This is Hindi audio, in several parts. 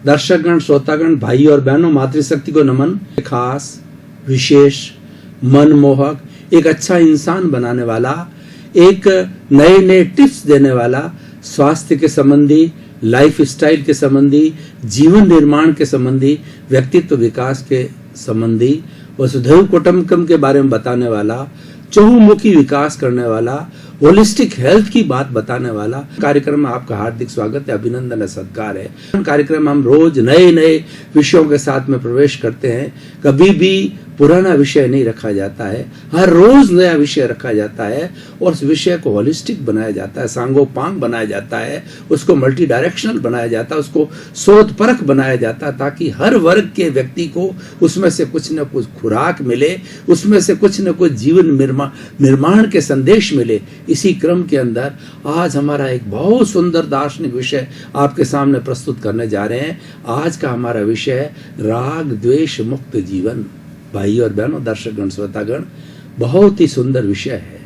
दर्शकगण, श्रोतागण, भाई और बहनों, मातृशक्ति को नमन। खास, विशेष, मनमोहक, एक अच्छा इंसान बनाने वाला, एक नए नए टिप्स देने वाला, स्वास्थ्य के संबंधी, लाइफ स्टाइल के संबंधी, जीवन निर्माण के संबंधी, व्यक्तित्व विकास के संबंधी, वसुधैव कुटुंबकम के बारे में बताने वाला, चहुमुखी विकास करने वाला, होलिस्टिक हेल्थ की बात बताने वाला कार्यक्रम में आपका हार्दिक स्वागत है, अभिनंदन है, सत्कार है। कार्यक्रम में हम रोज नए नए विषयों के साथ में प्रवेश करते हैं। कभी भी पुराना विषय नहीं रखा जाता है, हर रोज नया विषय रखा जाता है और उस विषय को होलिस्टिक बनाया जाता है, सांगोपांग बनाया जाता है, उसको मल्टी डायरेक्शनल बनाया जाता है, उसको शोध परख बनाया जाता है, ताकि हर वर्ग के व्यक्ति को उसमें से कुछ न कुछ खुराक मिले, उसमें से कुछ न कुछ जीवन निर्माण के संदेश मिले। इसी क्रम के अंदर आज हमारा एक बहुत सुंदर दार्शनिक विषय आपके सामने प्रस्तुत करने जा रहे हैं। आज का हमारा विषय है राग द्वेष मुक्त जीवन। भाई और बहनों, दर्शकगण, श्रोतागण, बहुत ही सुंदर विषय है।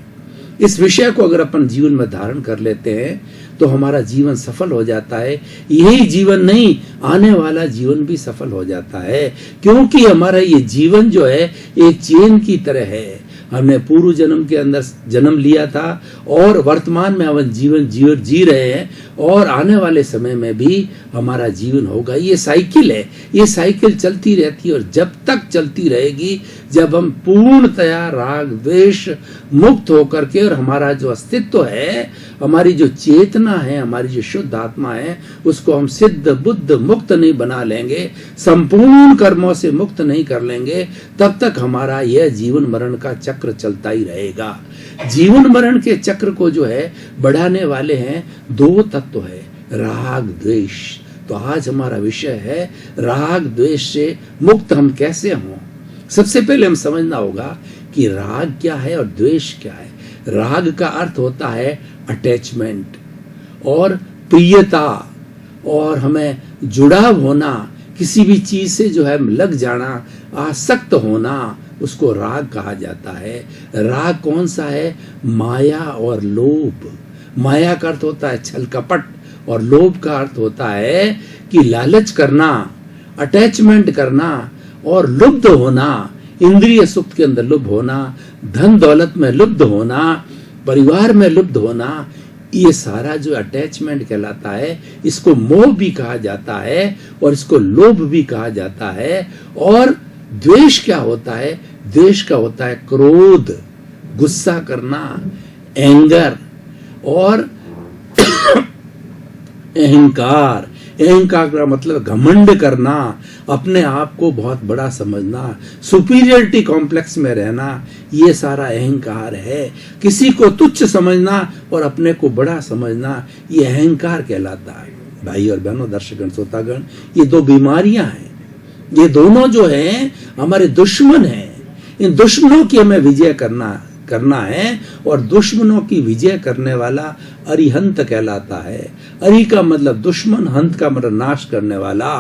इस विषय को अगर अपन जीवन में धारण कर लेते हैं तो हमारा जीवन सफल हो जाता है। यही जीवन नहीं, आने वाला जीवन भी सफल हो जाता है, क्योंकि हमारा ये जीवन जो है एक चेन की तरह है। हमने पूर्व जन्म के अंदर जन्म लिया था और वर्तमान में हम जीवन जी रहे हैं और आने वाले समय में भी हमारा जीवन होगा। ये साइकिल है, ये साइकिल चलती रहती है और जब तक चलती रहेगी जब हम पूर्णतया राग द्वेष मुक्त होकर के, और हमारा जो अस्तित्व है, हमारी जो चेतना है, हमारी जो शुद्ध आत्मा है, उसको हम सिद्ध बुद्ध मुक्त नहीं बना लेंगे, संपूर्ण कर्मों से मुक्त नहीं कर लेंगे, तब तक हमारा यह जीवन मरण का चक्र चलता ही रहेगा। जीवन मरण के चक्र को जो है बढ़ाने वाले हैं दो तत्व है, राग द्वेष। तो आज हमारा विषय है राग द्वेष से मुक्त हम कैसे हों। सबसे पहले हम समझना होगा कि राग क्या है और द्वेष क्या है। राग का अर्थ होता है अटैचमेंट और प्रियता, और हमें जुड़ाव होना, किसी भी चीज से जो है लग जाना, आसक्त होना, उसको राग कहा जाता है। राग कौन सा है? माया और लोभ। माया का अर्थ होता है छल कपट और लोभ का अर्थ होता है कि लालच करना, अटैचमेंट करना और लुब्ध होना, इंद्रिय सुख के अंदर लुब्ध होना, धन दौलत में लुब्ध होना, परिवार में लुब्ध होना। ये सारा जो अटैचमेंट कहलाता है, इसको मोह भी कहा जाता है और इसको लोभ भी कहा जाता है। और द्वेष क्या होता है? द्वेष का होता है क्रोध, गुस्सा करना, एंगर और अहंकार। अहंकार का मतलब घमंड करना, अपने आप को बहुत बड़ा समझना, सुपीरियरिटी कॉम्प्लेक्स में रहना, ये सारा अहंकार है। किसी को तुच्छ समझना और अपने को बड़ा समझना, ये अहंकार कहलाता है। भाई और बहनों, दर्शकगण, श्रोतागण, ये दो बीमारियां हैं। ये दोनों जो हैं हमारे दुश्मन हैं। इन दुश्मनों की हमें विजय करना है और दुश्मनों की विजय करने वाला अरिहंत कहलाता है। अरि का मतलब दुश्मन, हंत का मतलब नाश करने वाला।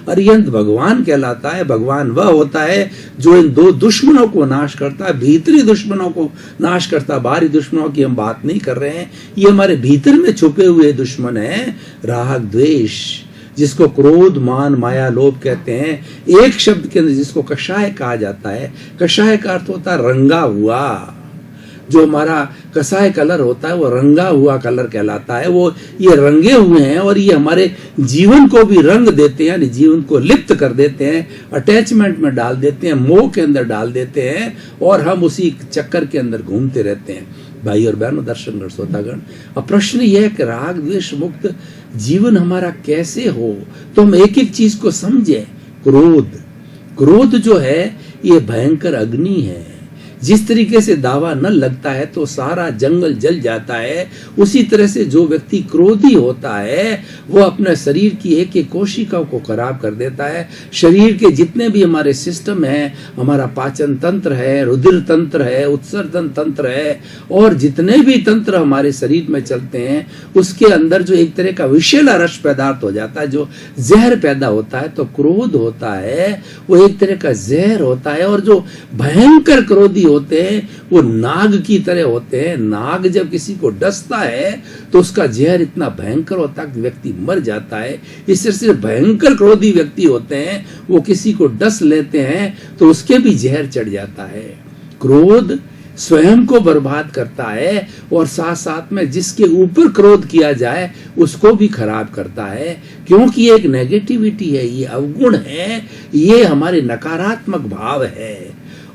अरिहंत भगवान कहलाता है। भगवान वह होता है जो इन दो दुश्मनों को नाश करता है, भीतरी दुश्मनों को नाश करता। बाहरी दुश्मनों की हम बात नहीं कर रहे हैं, ये हमारे भीतर में छुपे हुए दुश्मन हैं, राग द्वेष, जिसको क्रोध, मान, माया, लोभ कहते हैं। एक शब्द के अंदर जिसको कषाय कहा जाता है। कषाय का अर्थ होता है रंगा हुआ। जो हमारा कसाय कलर होता है वो रंगा हुआ कलर कहलाता है। वो ये रंगे हुए हैं और ये हमारे जीवन को भी रंग देते हैं, यानी जीवन को लिप्त कर देते हैं, अटैचमेंट में डाल देते हैं, मोह के अंदर डाल देते हैं और हम उसी चक्कर के अंदर घूमते रहते हैं। भाई और बहनों, दर्शकगण, श्रोतागण, अब प्रश्न यह है कि राग द्वेष मुक्त जीवन हमारा कैसे हो, तो हम एक एक चीज को समझें। क्रोध जो है ये भयंकर अग्नि है। जिस तरीके से दावा न लगता है तो सारा जंगल जल जाता है, उसी तरह से जो व्यक्ति क्रोधी होता है वो अपने शरीर की एक एक कोशिका को खराब कर देता है। शरीर के जितने भी हमारे सिस्टम है, हमारा पाचन तंत्र है, रुधिर तंत्र है, उत्सर्जन तंत्र है और जितने भी तंत्र हमारे शरीर में चलते हैं, उसके अंदर जो एक तरह का विषैला रस पदार्थ हो जाता है, जो जहर पैदा होता है, तो क्रोध होता है वो एक तरह का जहर होता है। और जो भयंकर क्रोधी होते हैं वो नाग की तरह होते हैं। नाग जब किसी को डसता है तो उसका जहर इतना भयंकर होता है कि व्यक्ति मर जाता है। इस तरह से भयंकर क्रोधी व्यक्ति होते हैं, वो किसी को डस लेते हैं तो उसके भी जहर चढ़ जाता है। क्रोध स्वयं को बर्बाद करता है और साथ साथ में जिसके ऊपर क्रोध किया जाए उसको भी खराब करता है, क्योंकि ये एक नेगेटिविटी है, ये अवगुण है, ये हमारे नकारात्मक भाव है।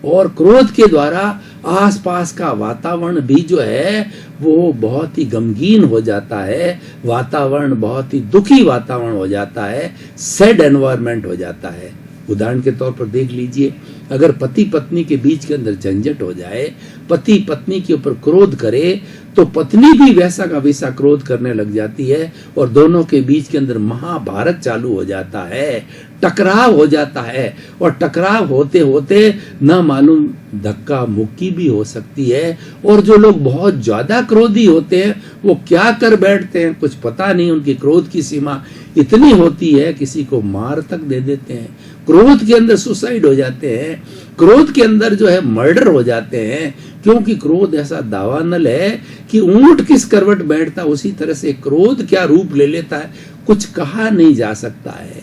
और क्रोध के द्वारा आसपास का वातावरण भी जो है वो बहुत ही गमगीन हो जाता है, वातावरण बहुत ही दुखी वातावरण हो जाता है, सैड एनवायरनमेंट हो जाता है। उदाहरण के तौर पर देख लीजिए, अगर पति पत्नी के बीच के अंदर झंझट हो जाए, पति पत्नी के ऊपर क्रोध करे तो पत्नी भी वैसा का वैसा क्रोध करने लग जाती है और दोनों के बीच के अंदर महाभारत चालू हो जाता है, टकराव हो जाता है। और टकराव होते होते न मालूम धक्का मुक्की भी हो सकती है। और जो लोग बहुत ज्यादा क्रोधी होते हैं वो क्या कर बैठते हैं कुछ पता नहीं, उनकी क्रोध की सीमा इतनी होती है किसी को मार तक दे देते हैं, क्रोध के अंदर सुसाइड हो जाते हैं, क्रोध के अंदर जो है मर्डर हो जाते हैं। क्योंकि क्रोध ऐसा दावानल है कि ऊंट किस करवट बैठता उसी तरह से क्रोध क्या रूप ले लेता है कुछ कहा नहीं जा सकता है।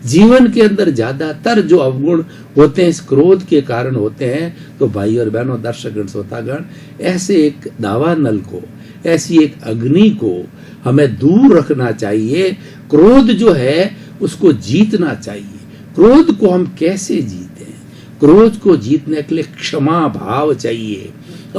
जीवन के अंदर ज्यादातर जो अवगुण होते हैं इस क्रोध के कारण होते हैं। तो भाई और बहनों, दर्शकगण, श्रोतागण, ऐसे एक दावानल को, ऐसी एक अग्नि को हमें दूर रखना चाहिए। क्रोध जो है उसको जीतना चाहिए। क्रोध को हम कैसे जीते हैं? क्रोध को जीतने के लिए क्षमा भाव चाहिए।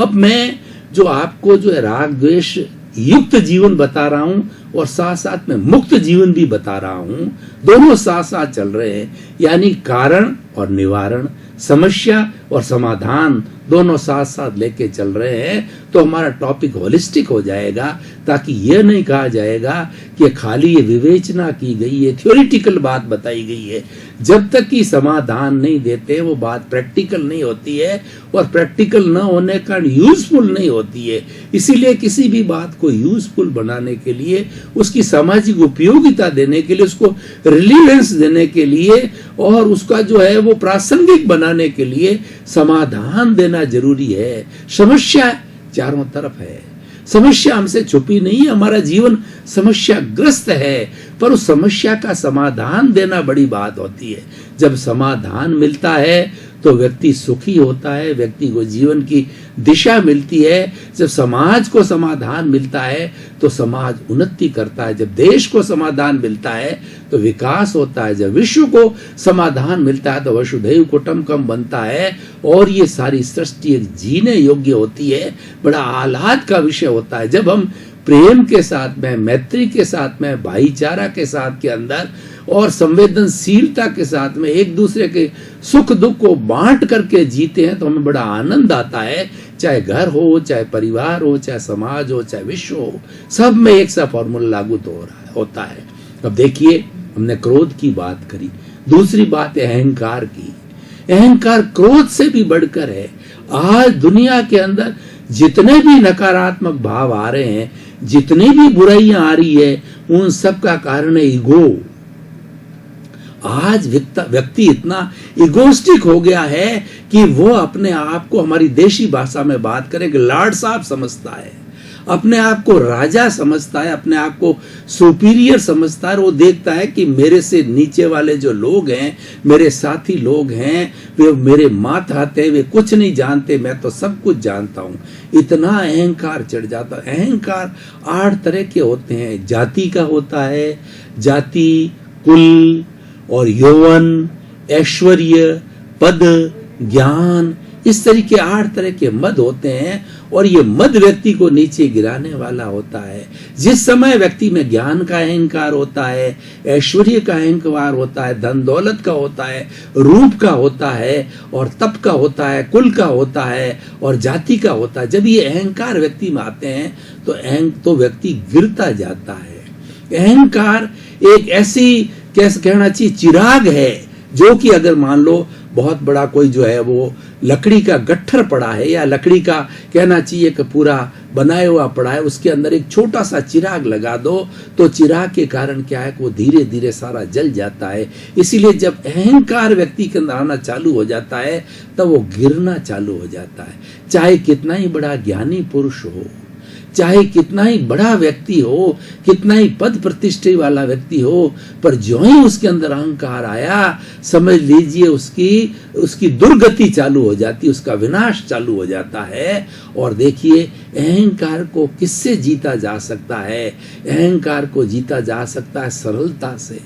अब मैं जो आपको जो है राग द्वेष युक्त जीवन बता रहा हूं और साथ साथ में मुक्त जीवन भी बता रहा हूं, दोनों साथ साथ चल रहे हैं। यानी कारण और निवारण, समस्या और समाधान दोनों साथ साथ लेके चल रहे हैं। तो हमारा टॉपिक होलिस्टिक हो जाएगा, ताकि यह नहीं कहा जाएगा कि खाली ये विवेचना की गई है, थ्योरिटिकल बात बताई गई है। जब तक कि समाधान नहीं देते वो बात प्रैक्टिकल नहीं होती है, और प्रैक्टिकल न होने का यूजफुल नहीं होती है। इसीलिए किसी भी बात को यूजफुल बनाने के लिए, उसकी सामाजिक उपयोगिता देने के लिए, उसको रिलीवेंस देने के लिए और उसका जो है वो प्रासंगिक बनाने के लिए समाधान देना जरूरी है। समस्या चारों तरफ है, समस्या हमसे छुपी नहीं है, हमारा जीवन समस्याग्रस्त है, पर उस समस्या का समाधान देना बड़ी बात होती है। जब समाधान मिलता है तो व्यक्ति सुखी होता है, व्यक्ति को जीवन की दिशा मिलती है। जब समाज को समाधान मिलता है तो समाज उन्नति करता है। जब देश को समाधान मिलता है तो विकास होता है। जब विश्व को समाधान मिलता है तो वसुधैव कुटुंबकम बनता है और ये सारी सृष्टि एक जीने योग्य होती है। बड़ा आह्लाद का विषय होता है जब हम प्रेम के साथ में, मैत्री के साथ में, भाईचारा के साथ के अंदर और संवेदनशीलता के साथ में एक दूसरे के सुख दुख को बांट करके जीते हैं तो हमें बड़ा आनंद आता है। चाहे घर हो, चाहे परिवार हो, चाहे समाज हो, चाहे विश्व हो, सब में एक सा फॉर्मूला लागू तो होता है। अब देखिए, हमने क्रोध की बात करी, दूसरी बात है अहंकार की। अहंकार क्रोध से भी बढ़कर है। आज दुनिया के अंदर जितने भी नकारात्मक भाव आ रहे हैं, जितनी भी बुराइयां आ रही है, उन सब का कारण है ईगो। आज व्यक्ति इतना इगोस्टिक हो गया है कि वो अपने आप को, हमारी देशी भाषा में बात करें, कि लाड साहब समझता है, अपने आप को राजा समझता है, अपने आप को सुपीरियर समझता है। वो देखता है कि मेरे से नीचे वाले जो लोग हैं, मेरे साथी लोग हैं, वे मेरे मात-हाथ हैं, वे कुछ नहीं जानते, मैं तो सब कुछ जानता हूं। इतना अहंकार चढ़ जाता है। अहंकार 8 तरह के होते हैं। जाति का होता है, जाति, कुल और यौवन, ऐश्वर्य, पद, ज्ञान, इस तरीके 8 तरह के मद होते हैं। और ये मद व्यक्ति को नीचे गिराने वाला होता है। जिस समय व्यक्ति में ज्ञान का अहंकार होता है, ऐश्वर्य का अहंकार होता है, धन दौलत का होता है, रूप का होता है, और तप का होता है, कुल का होता है, और जाति का होता है, जब ये अहंकार व्यक्ति में आते हैं तो व्यक्ति गिरता जाता है। अहंकार एक ऐसी, कैसे कहना चाहिए, चिराग है, जो कि अगर मान लो बहुत बड़ा कोई जो है वो लकड़ी का गट्ठर पड़ा है, या लकड़ी का कहना चाहिए कि पूरा बनाया हुआ पड़ा है, उसके अंदर एक छोटा सा चिराग लगा दो तो चिराग के कारण क्या है कि वो धीरे धीरे सारा जल जाता है। इसीलिए जब अहंकार व्यक्ति के अंदर आना चालू हो जाता है तब वो गिरना चालू हो जाता है। चाहे कितना ही बड़ा ज्ञानी पुरुष हो, चाहे कितना ही बड़ा व्यक्ति हो, कितना ही पद प्रतिष्ठा वाला व्यक्ति हो, पर जो ही उसके अंदर अहंकार आया, समझ लीजिए उसकी दुर्गति चालू हो जाती, उसका विनाश चालू हो जाता है। और देखिए अहंकार को किससे जीता जा सकता है? अहंकार को जीता जा सकता है सरलता से।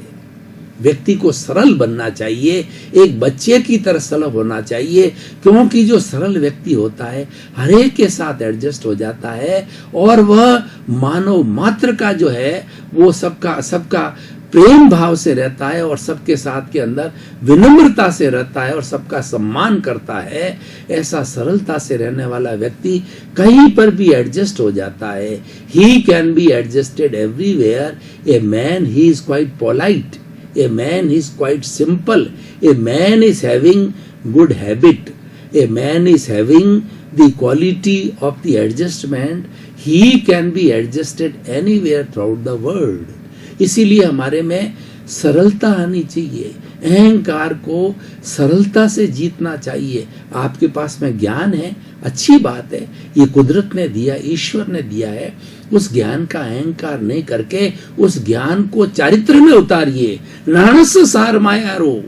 व्यक्ति को सरल बनना चाहिए, एक बच्चे की तरह सरल होना चाहिए, क्योंकि जो सरल व्यक्ति होता है हर एक के साथ एडजस्ट हो जाता है और वह मानव मात्र का जो है वो सबका प्रेम भाव से रहता है और सबके साथ के अंदर विनम्रता से रहता है और सबका सम्मान करता है। ऐसा सरलता से रहने वाला व्यक्ति कहीं पर भी एडजस्ट हो जाता है। He can be adjusted everywhere. A man he is quite polite, a man is quite simple, a man is having good habit, a man is having the quality of the adjustment, he can be adjusted anywhere throughout the world. इसीलिए हमारे में सरलता आनी चाहिए, अहंकार को सरलता से जीतना चाहिए। आपके पास में ज्ञान है, अच्छी बात है, ये कुदरत ने दिया, ईश्वर ने दिया है। उस ज्ञान का अहंकार नहीं करके उस ज्ञान को चारित्र में उतारिए। नानस सार मायारो,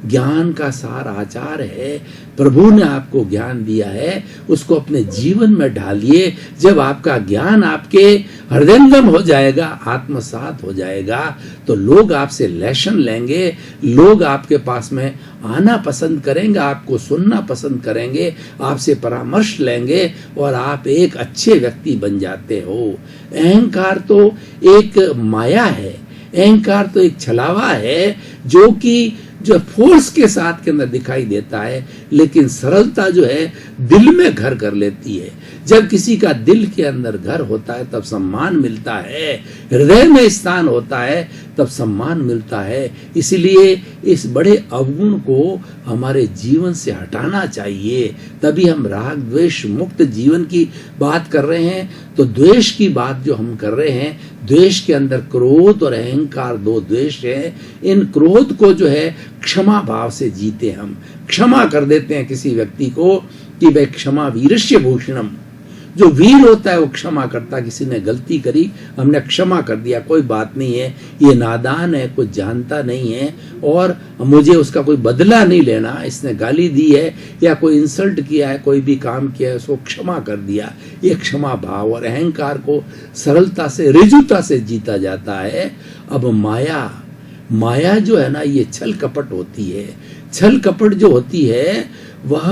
ज्ञान का सार आचार है। प्रभु ने आपको ज्ञान दिया है, उसको अपने जीवन में ढालिए। जब आपका ज्ञान आपके हृदयंगम हो जाएगा, आत्मसात हो जाएगा, तो लोग आपसे लेसन लेंगे, लोग आपके पास में आना पसंद करेंगे, आपको सुनना पसंद करेंगे, आपसे परामर्श लेंगे और आप एक अच्छे व्यक्ति बन जाते हो। अहंकार तो एक माया है, अहंकार तो एक छलावा है जो फोर्स के साथ के अंदर दिखाई देता है, लेकिन सरलता जो है दिल में घर कर लेती है। जब किसी का दिल के अंदर घर होता है तब सम्मान मिलता है, हृदय में स्थान होता है तब सम्मान मिलता है। इसलिए इस बड़े अवगुण को हमारे जीवन से हटाना चाहिए, तभी हम राग द्वेष मुक्त जीवन की बात कर रहे हैं। तो द्वेष की बात जो हम कर रहे हैं, द्वेष के अंदर क्रोध और अहंकार दो द्वेष है। इन क्रोध को जो है क्षमा भाव से जीते, हम क्षमा कर देते हैं किसी व्यक्ति को कि भाई क्षमा वीरस्य भूषणम। जो वीर होता है वो क्षमा करता, किसी ने गलती करी हमने क्षमा कर दिया, कोई बात नहीं है, ये नादान है, कुछ जानता नहीं है और मुझे उसका कोई बदला नहीं लेना, इसने गाली दी है या कोई इंसल्ट किया है, कोई भी काम किया है, उसको क्षमा कर दिया। ये क्षमा भाव और अहंकार को सरलता से ऋजुता से जीता जाता है। अब माया जो है ना, ये छल कपट होती है। छल कपट जो होती है वह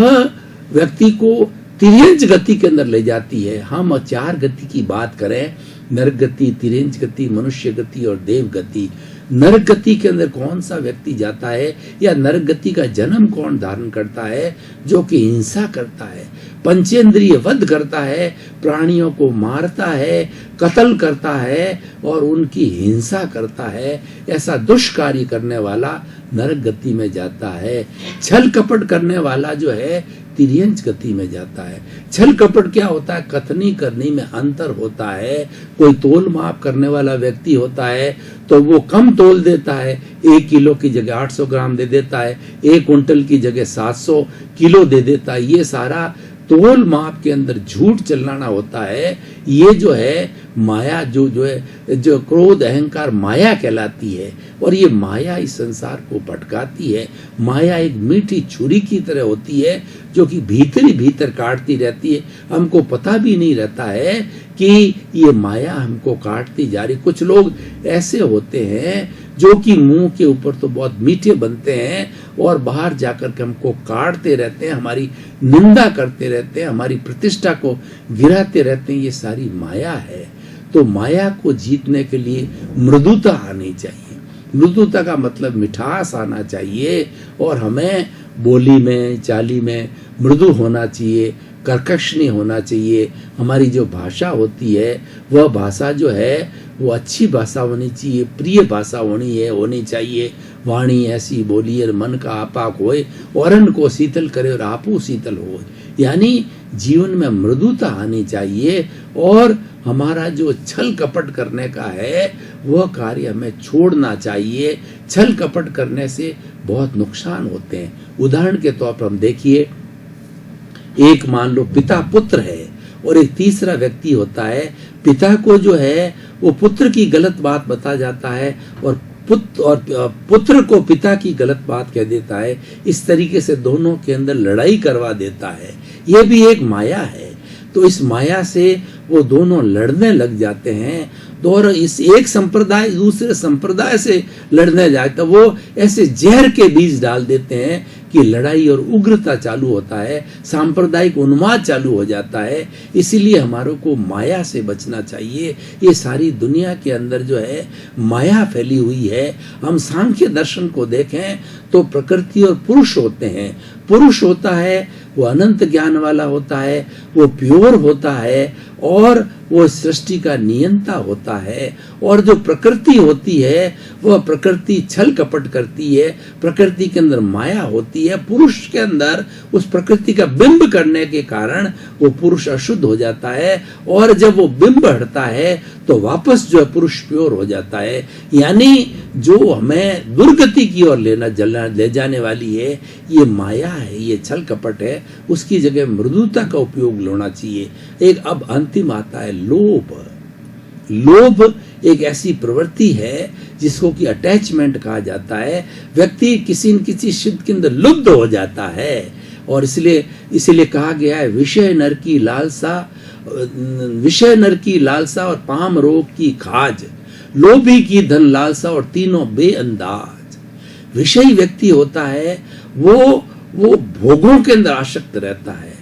व्यक्ति को तिर्यंच गति के अंदर ले जाती है। हम 4 गति की बात करें, नरक गति, तिर्यंच गति, मनुष्य गति और देव गति। नरक गति के अंदर कौन सा व्यक्ति जाता है या नरक गति का जन्म कौन धारण करता है? जो कि हिंसा करता है, पंचेंद्रिय वध करता है, प्राणियों को मारता है, कत्ल करता है और उनकी हिंसा करता है। ऐसा दुष्कार्य करने वाला नरक गति में जाता है। छल कपट करने वाला जो है तिर्यंच गति में जाता है। छल कपट क्या होता है? कथनी करनी में अंतर होता है। कोई तोल माप करने वाला व्यक्ति होता है तो वो कम तोल देता है, 1 किलो की जगह 800 ग्राम दे देता है, 1 कुंटल की जगह 700 किलो दे देता है। ये सारा तोल माप के अंदर झूठ चलाना होता है। ये जो है माया जो क्रोध अहंकार माया कहलाती है और ये माया इस संसार को भटकाती है। माया एक मीठी छुरी की तरह होती है जो कि भीतर काटती रहती है। हमको पता भी नहीं रहता है कि ये माया हमको काटती जा रही। कुछ लोग ऐसे होते हैं जो कि मुंह के ऊपर तो बहुत मीठे बनते हैं और बाहर जाकर के हमको काटते रहते हैं, हमारी निंदा करते रहते हैं, हमारी प्रतिष्ठा को गिराते रहते हैं। ये सारी माया है। तो माया को जीतने के लिए मृदुता आनी चाहिए। मृदुता का मतलब मिठास आना चाहिए और हमें बोली में चाली में मृदु होना चाहिए। कर्कश नहीं होना चाहिए। हमारी जो भाषा होती है वह भाषा जो है वो अच्छी भाषा होनी चाहिए, प्रिय भाषा होनी चाहिए। वाणी ऐसी बोलिए मन का आपा होए, औरन को शीतल करे और आपू शीतल हो। यानी जीवन में मृदुता आनी चाहिए और हमारा जो छल कपट करने का है वह कार्य हमें छोड़ना चाहिए। छल कपट करने से बहुत नुकसान होते हैं। उदाहरण के तौर पर हम देखिए, एक मान लो पिता पुत्र है और एक तीसरा व्यक्ति होता है। पिता को जो है वो पुत्र की गलत बात बता जाता है और पुत्र को पिता की गलत बात कह देता है। इस तरीके से दोनों के अंदर लड़ाई करवा देता है। यह भी एक माया है। तो इस माया से वो दोनों लड़ने लग जाते हैं। तो और इस एक संप्रदाय दूसरे संप्रदाय से लड़ने जाए तो वो ऐसे जहर के बीज डाल देते हैं कि लड़ाई और उग्रता चालू होता है, सांप्रदायिक उन्माद चालू हो जाता है। इसीलिए हमारों को माया से बचना चाहिए। ये सारी दुनिया के अंदर जो है माया फैली हुई है। हम सांख्य दर्शन को देखें तो प्रकृति और पुरुष होते हैं। पुरुष होता है वो अनंत ज्ञान वाला होता है, वो प्योर होता है और वो सृष्टि का नियंता होता है। और जो प्रकृति होती है वह प्रकृति छल कपट करती है, प्रकृति के अंदर माया होती है। पुरुष के अंदर उस प्रकृति का बिंब करने के कारण वो पुरुष अशुद्ध हो जाता है और जब वो बिंब हटता है तो वापस जो है पुरुष प्योर हो जाता है। यानी जो हमें दुर्गति की ओर ले जाने वाली है ये माया है, ये छल कपट है। उसकी जगह मृदुता का उपयोग होना चाहिए। एक अब अंतिम आता है लोभ। लोभ एक ऐसी प्रवृत्ति है जिसको कि अटैचमेंट कहा जाता है। व्यक्ति किसी न किसी शिद्ध के अंदर लुब्ध हो जाता है और इसलिए कहा गया है विषय नर की लालसा और पाम रोग की खाज, लोभी की धन लालसा और तीनों बेअंदाज। विषयी व्यक्ति होता है वो भोगों के अंदर आसक्त रहता है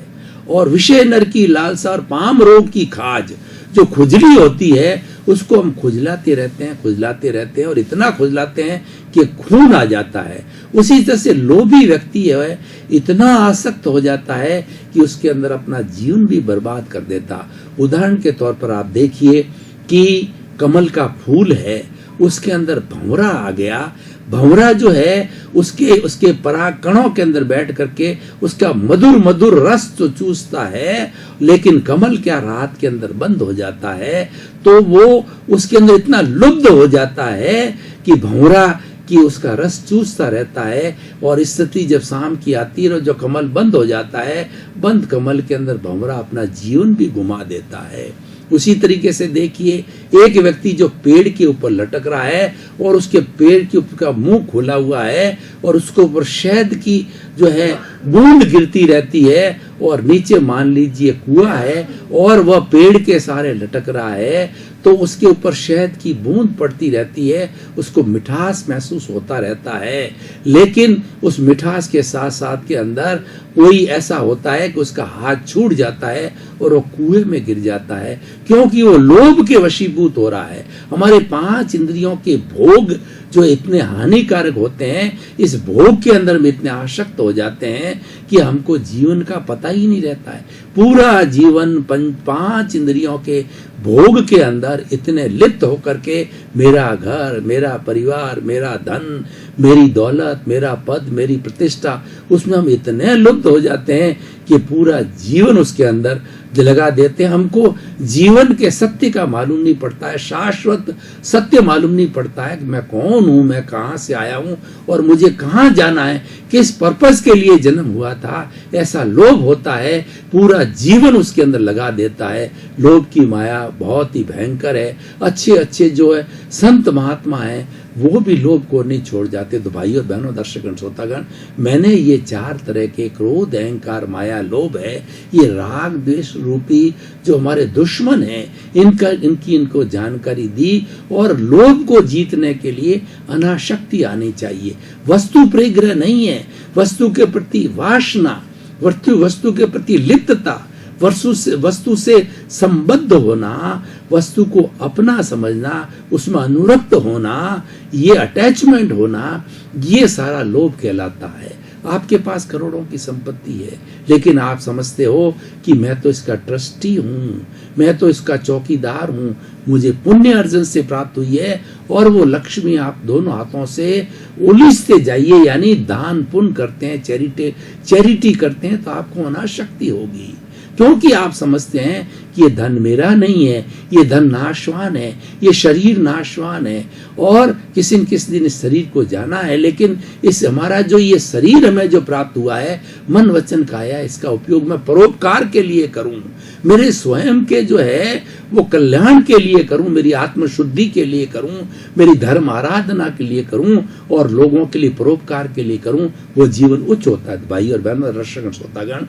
और विषय नर की लालसा और पाम रोग की खाज, जो खुजली होती है उसको हम खुजलाते रहते हैं और इतना खुजलाते हैं कि खून आ जाता है। उसी तरह से लोभी व्यक्ति है इतना आसक्त हो जाता है कि उसके अंदर अपना जीवन भी बर्बाद कर देता। उदाहरण के तौर पर आप देखिए कि कमल का फूल है, उसके अंदर भंवरा आ गया। भंवरा जो है उसके पराग कणों के अंदर बैठ करके उसका मधुर मधुर रस तो चूसता है, लेकिन कमल क्या रात के अंदर बंद हो जाता है। तो वो उसके अंदर इतना लुब्ध हो जाता है कि भंवरा कि उसका रस चूसता रहता है। और स्थिति जब शाम की आती है और जो कमल बंद हो जाता है, बंद कमल के अंदर भंवरा अपना जीवन भी गुमा देता है। उसी तरीके से देखिए एक व्यक्ति जो पेड़ के ऊपर लटक रहा है और उसके पेड़ के ऊपर का मुंह खुला हुआ है और उसके ऊपर शहद की जो है बूंद गिरती रहती है और नीचे मान लीजिए कुआं है और वह पेड़ के सहारे लटक रहा है, तो उसके ऊपर शहद की बूंद पड़ती रहती है, उसको मिठास महसूस होता रहता है। लेकिन उस मिठास के साथ साथ के अंदर कोई ऐसा होता है कि उसका हाथ छूट जाता है और वो कुएं में गिर जाता है, क्योंकि वो लोभ के वशीभूत हो रहा है। हमारे 5 इंद्रियों के भोग जो इतने हानिकारक होते हैं, इस भोग के अंदर में इतने आसक्त हो जाते हैं कि हमको जीवन का पता ही नहीं रहता है। पूरा जीवन 5 इंद्रियों के भोग के अंदर इतने लिप्त होकर के मेरा घर, मेरा परिवार, मेरा धन, मेरी दौलत, मेरा पद, मेरी प्रतिष्ठा, उसमें हम इतने लुप्त हो जाते हैं कि पूरा जीवन उसके अंदर लगा देते हैं। हमको जीवन के सत्य का मालूम नहीं पड़ता है, शाश्वत सत्य मालूम नहीं पड़ता है कि मैं कौन हूं, मैं कहां से आया हूं और मुझे कहां जाना है, किस पर्पस के लिए जन्म हुआ था। ऐसा लोभ होता है, पूरा जीवन उसके अंदर लगा देता है। लोभ की माया बहुत ही भयंकर है। अच्छे अच्छे जो है संत महात्मा है वो भी लोभ को नहीं छोड़ जाते। तो भाइयों बहनों, दर्शकगण, श्रोतागण, मैंने ये 4 तरह के क्रोध, अहंकार, माया, लोभ है, ये राग द्वेष रूपी जो हमारे दुश्मन हैं, इनको जानकारी दी। और लोभ को जीतने के लिए अनाशक्ति आनी चाहिए। वस्तु परिग्रह नहीं है, वस्तु के प्रति वासना, वस्तु के प्रति लिप्तता, वस्तु से संबद्ध होना, वस्तु को अपना समझना, उसमें अनुरक्त होना, ये अटैचमेंट होना, ये सारा लोभ कहलाता है। आपके पास करोड़ों की संपत्ति है, लेकिन आप समझते हो कि मैं तो इसका ट्रस्टी हूँ, मैं तो इसका चौकीदार हूँ, मुझे पुण्य अर्जन से प्राप्त हुई है, और वो लक्ष्मी आप दोनों हाथों से उलीसते जाइए, यानी दान पुण्य करते हैं, चैरिटी करते हैं, तो आपको अनाशक्ति होगी। क्योंकि आप समझते हैं कि ये धन मेरा नहीं है, ये धन नाशवान है, ये शरीर नाशवान है, और किसी न किसी दिन इस शरीर को जाना है। लेकिन इस हमारा जो ये शरीर हमें जो प्राप्त हुआ है, मन वचन काया, इसका उपयोग मैं परोपकार के लिए करूं, मेरे स्वयं के जो है वो कल्याण के लिए करूं, मेरी आत्मशुद्धि के लिए करूं, मेरी धर्म आराधना के लिए करूं, और लोगों के लिए परोपकार के लिए करूं। वो जीवन उच्च होता है। भाई और बहनों, दर्शकगण, श्रोतागण,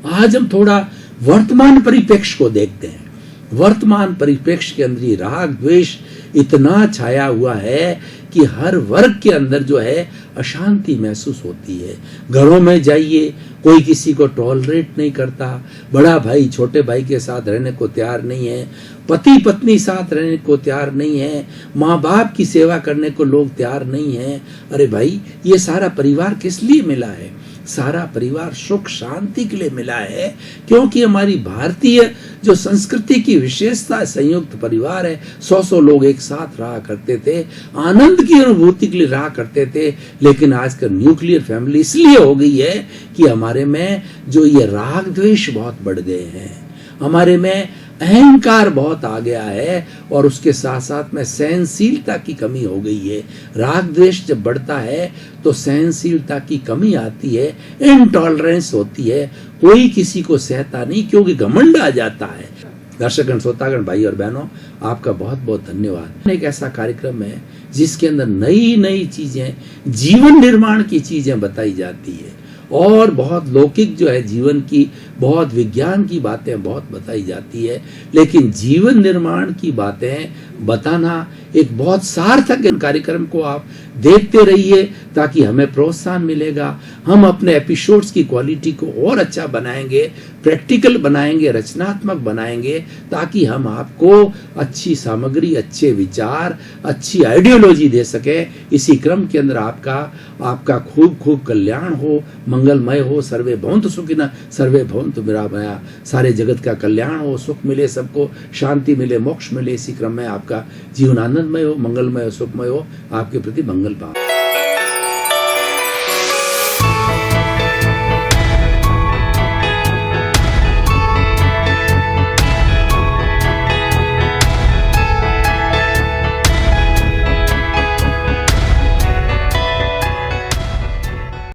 आज हम थोड़ा वर्तमान परिप्रेक्ष्य को देखते हैं। वर्तमान परिप्रेक्ष्य के अंदर ये राग द्वेष इतना छाया हुआ है कि हर वर्ग के अंदर जो है अशांति महसूस होती है। घरों में जाइए, कोई किसी को टॉलरेट नहीं करता, बड़ा भाई छोटे भाई के साथ रहने को तैयार नहीं है, पति पत्नी साथ रहने को तैयार नहीं है, माँ बाप की सेवा करने को लोग तैयार नहीं है। अरे भाई, ये सारा परिवार किस लिए मिला है? सारा परिवार सुख शांति के लिए मिला है, क्योंकि हमारी भारतीय जो संस्कृति की विशेषता संयुक्त परिवार है। 100 लोग एक साथ रहा करते थे, आनंद की अनुभूति के लिए रहा करते थे। लेकिन आजकल न्यूक्लियर फैमिली इसलिए हो गई है कि हमारे में जो ये राग द्वेष बहुत बढ़ गए हैं, हमारे में अहंकार बहुत आ गया है, और उसके साथ साथ में सहनशीलता की कमी हो गई है। राग द्वेष जब बढ़ता है तो सहनशीलता की कमी आती है, इनटॉलरेंस होती है, कोई किसी को सहता नहीं, क्योंकि घमंड आ जाता है। दर्शकगण, श्रोतागण, भाई और बहनों, आपका बहुत बहुत धन्यवाद। एक ऐसा कार्यक्रम है जिसके अंदर नई नई चीजें, जीवन निर्माण की चीजें बताई जाती है, और बहुत लौकिक जो है जीवन की, बहुत विज्ञान की बातें बहुत बताई जाती है। लेकिन जीवन निर्माण की बातें बताना एक बहुत सार्थक कार्यक्रम को आप देखते रहिए, ताकि हमें प्रोत्साहन मिलेगा। हम अपने एपिसोड्स की क्वालिटी को और अच्छा बनाएंगे, प्रैक्टिकल बनाएंगे, रचनात्मक बनाएंगे, ताकि हम आपको अच्छी सामग्री, अच्छे विचार, अच्छी आइडियोलॉजी दे सके। इसी क्रम के अंदर आपका खूब खूब कल्याण हो, मंगलमय हो। सर्वे भवन्तु सुखिनः, सर्वे भवन्तु निरामया। सारे जगत का कल्याण हो, सुख मिले, सबको शांति मिले, मोक्ष मिले। इसी क्रम में आपका जीवन आनंदमय हो, मंगलमय हो, सुखमय हो। आपके प्रति मंगल भाव।